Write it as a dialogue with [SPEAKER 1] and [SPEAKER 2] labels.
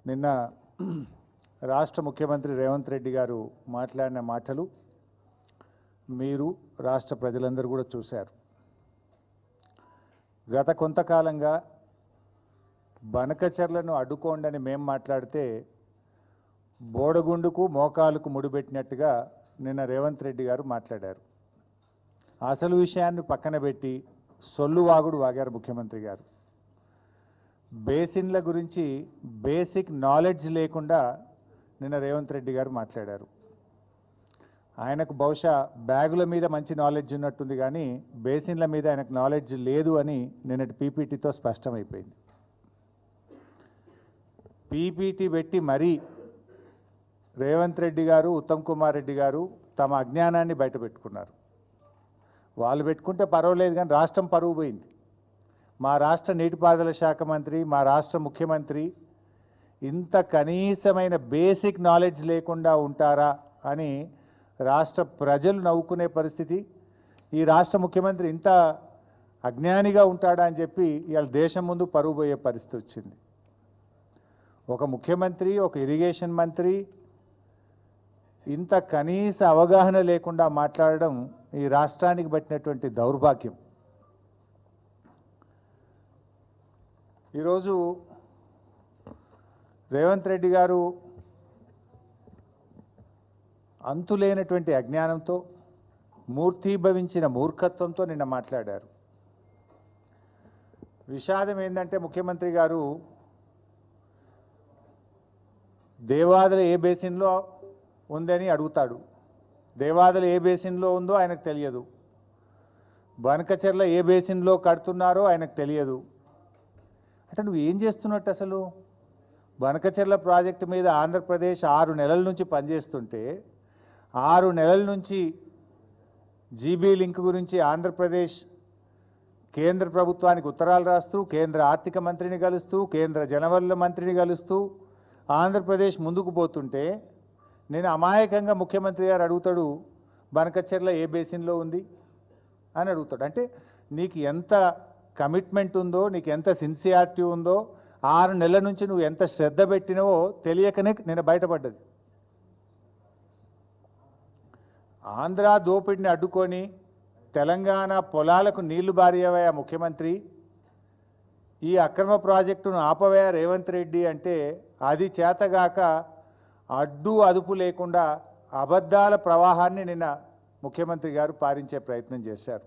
[SPEAKER 1] నిన్న రాష్ట్ర ముఖ్యమంత్రి రేవంత్ రెడ్డి గారు మాట్లాడిన మాటలు మీరు రాష్ట్ర ప్రజలందరూ కూడా చూశారు. గత కొంతకాలంగా బనకచెర్లను అడ్డుకోండని మేము మాట్లాడితే బోడగుండుకు మోకాలుకు ముడిపెట్టినట్టుగా నిన్న రేవంత్ రెడ్డి గారు మాట్లాడారు. అసలు విషయాన్ని పక్కన పెట్టి సొల్లు వాగుడు వాగారు ముఖ్యమంత్రి గారు. బేసిన్ల గురించి బేసిక్ నాలెడ్జ్ లేకుండా నిన్న రేవంత్ రెడ్డి గారు మాట్లాడారు. ఆయనకు బహుశా బ్యాగుల మీద మంచి నాలెడ్జ్ ఉన్నట్టుంది, కానీ బేసిన్ల మీద ఆయనకు నాలెడ్జ్ లేదు అని నిన్నటి పీపీటీతో స్పష్టమైపోయింది. పీపీటీ పెట్టి మరీ రేవంత్ రెడ్డి గారు, ఉత్తమ్ కుమార్ రెడ్డి గారు తమ అజ్ఞానాన్ని బయటపెట్టుకున్నారు. వాళ్ళు పెట్టుకుంటే పర్వాలేదు, కానీ రాష్ట్రం పరువు పోయింది. మా రాష్ట్ర నీటిపారుదల శాఖ మంత్రి, మా రాష్ట్ర ముఖ్యమంత్రి ఇంత కనీసమైన బేసిక్ నాలెడ్జ్ లేకుండా ఉంటారా అని రాష్ట్ర ప్రజలు నవ్వుకునే పరిస్థితి. ఈ రాష్ట్ర ముఖ్యమంత్రి ఇంత అజ్ఞానిగా ఉంటాడా అని చెప్పి ఇవాళ దేశం ముందు పరువు పోయే పరిస్థితి వచ్చింది. ఒక ముఖ్యమంత్రి, ఒక ఇరిగేషన్ మంత్రి ఇంత కనీస అవగాహన లేకుండా మాట్లాడడం ఈ రాష్ట్రానికి పట్టినటువంటి దౌర్భాగ్యం. ఈరోజు రేవంత్ రెడ్డి గారు అంతులేనటువంటి అజ్ఞానంతో, మూర్తీభవించిన మూర్ఖత్వంతో నిన్న మాట్లాడారు. విషాదం ఏంటంటే ముఖ్యమంత్రి గారు దేవాదుల ఏ బేసిన్లో ఉందని అడుగుతాడు. దేవాదుల ఏ బేసిన్లో ఉందో ఆయనకు తెలియదు. బనకచెర్ల ఏ బేసిన్లో కడుతున్నారో ఆయనకు తెలియదు. అంటే నువ్వు ఏం చేస్తున్నట్టు అసలు? బనకచెర్ల ప్రాజెక్టు మీద ఆంధ్రప్రదేశ్ 6 నెలల నుంచి పనిచేస్తుంటే 6 నెలల నుంచి జీబీ లింక్ గురించి ఆంధ్రప్రదేశ్ కేంద్ర ప్రభుత్వానికి ఉత్తరాలు రాస్తూ, కేంద్ర ఆర్థిక మంత్రిని కలుస్తూ, కేంద్ర జలవనరుల మంత్రిని కలుస్తూ ఆంధ్రప్రదేశ్ ముందుకు పోతుంటే నేను అమాయకంగా ముఖ్యమంత్రి గారు అడుగుతాడు, బనకచెర్ల ఏ బేసిన్లో ఉంది అని అడుగుతాడు. అంటే నీకు ఎంత కమిట్మెంట్ ఉందో, నీకు ఎంత సిన్సియారిటీ ఉందో, 6 నెలల నుంచి నువ్వు ఎంత శ్రద్ధ పెట్టినవో తెలియకనే నేను బయటపడ్డది. ఆంధ్ర దోపిడిని అడ్డుకొని తెలంగాణ పొలాలకు నీళ్లు బారియవయ్యా ముఖ్యమంత్రి, ఈ అక్రమ ప్రాజెక్టును ఆపవయ్యా రేవంత్ రెడ్డి అంటే అది చేతగాక అడ్డు అదుపు లేకుండా అబద్ధాల ప్రవాహాన్ని నిన్న ముఖ్యమంత్రి గారు పారించే ప్రయత్నం చేశారు.